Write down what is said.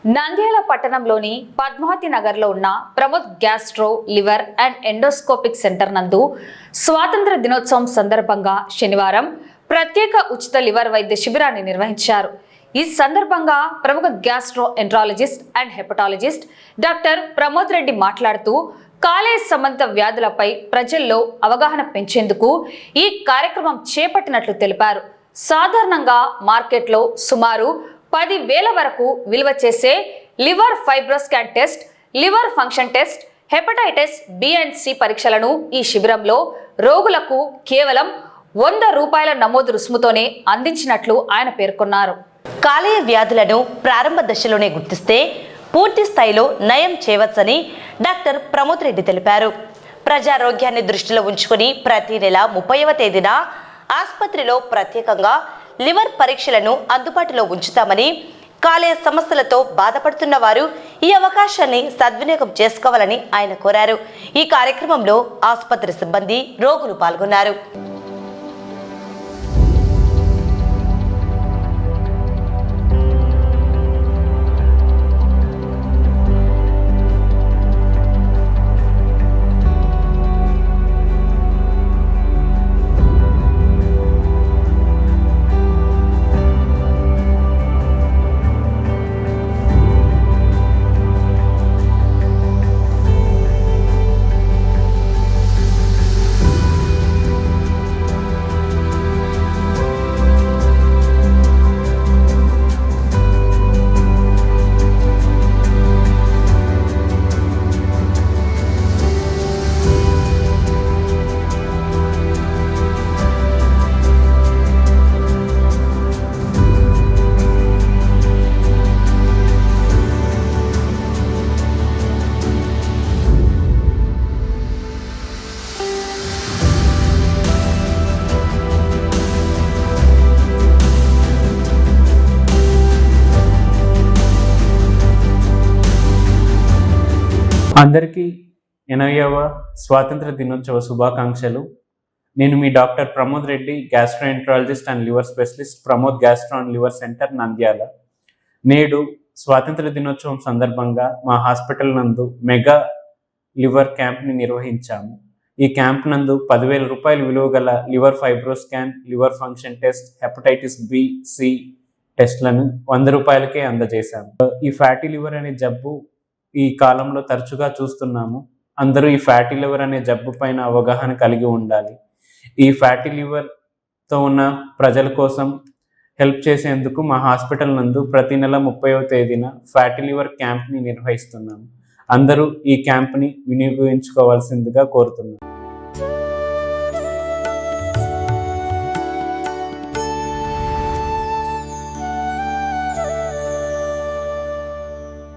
నంద్యాల పట్టణంలోని పద్మావతి నగర్లో ఉన్న Pramod gastro liver and endoscopic centre నందు స్వాతంత్ర దినోత్సవం సందర్భంగా శనివారం ప్రత్యేక ఉచిత లివర్ వైద్య శిబిరాన్ని నిర్వహించారు. ఈ సందర్భంగా ప్రముఖ gastro enterologist and hepatologist doctor Pramod Reddy మాట్లాడుతూ కాలేయ సంబంధిత వ్యాధులపై ప్రజల్లో అవగాహన పెంచేందుకు ఈ కార్యక్రమం చేపట్టినట్లు తెలిపారు. సాధారణంగా మార్కెట్లో సుమారు 10,000 వరకు విలువ చేసే liver FibroScan test, liver function test, hepatitis B and C పరీక్షలను ఈ శిబిరంలో రోగులకు కేవలం 100 రూపాయల నమోదు రుసుముతోనే అందించినట్లు ఆయన పేర్కొన్నారు. కాలేయ వ్యాధులను ప్రారంభ దశలోనే గుర్తిస్తే పూర్తి స్థాయిలో నయం చేయవచ్చని డాక్టర్ ప్రమోద్ రెడ్డి తెలిపారు. ప్రజారోగ్యాన్ని దృష్టిలో ఉంచుకుని ప్రతి నెల 30వ తేదీన ఆసుపత్రిలో ప్రత్యేకంగా లివర్ పరీక్షలను అందుబాటులో ఉంచుతామని, కాలేయ సమస్యలతో బాధపడుతున్న వారు ఈ అవకాశాన్ని సద్వినియోగం చేసుకోవాలని ఆయన కోరారు. ఈ కార్యక్రమంలో ఆసుపత్రి సిబ్బంది, రోగులు పాల్గొన్నారు. అందరికీ 80వ స్వాతంత్ర దినోత్సవ శుభాకాంక్షలు. నేను మీ doctor Pramod Reddy, gastroenterologist and liver specialist, Pramod gastro and liver centre, Nandyal. నేడు స్వాతంత్ర దినోత్సవం సందర్భంగా మా హాస్పిటల్ నందు మెగా లివర్ క్యాంప్ని నిర్వహించాము. ఈ క్యాంప్ నందు 10,000 రూపాయలు విలువ గల liver fibroscan, liver function test, hepatitis B, C టెస్ట్లను 100 రూపాయలకే అందజేశాము. ఈ ఫ్యాటీ లివర్ అనే జబ్బు ఈ కాలంలో తరచుగా చూస్తున్నాము. అందరూ ఈ ఫ్యాటీ లివర్ అనే జబ్బు పైన అవగాహన కలిగి ఉండాలి. ఈ ఫ్యాటీ లివర్తో ఉన్న ప్రజల కోసం హెల్ప్ చేసేందుకు మా హాస్పిటల్ నందు ప్రతి నెల 30వ తేదీన ఫ్యాటీ లివర్ క్యాంప్ని నిర్వహిస్తున్నాము. అందరూ ఈ క్యాంప్ని వినియోగించుకోవాల్సిందిగా కోరుతున్నాను.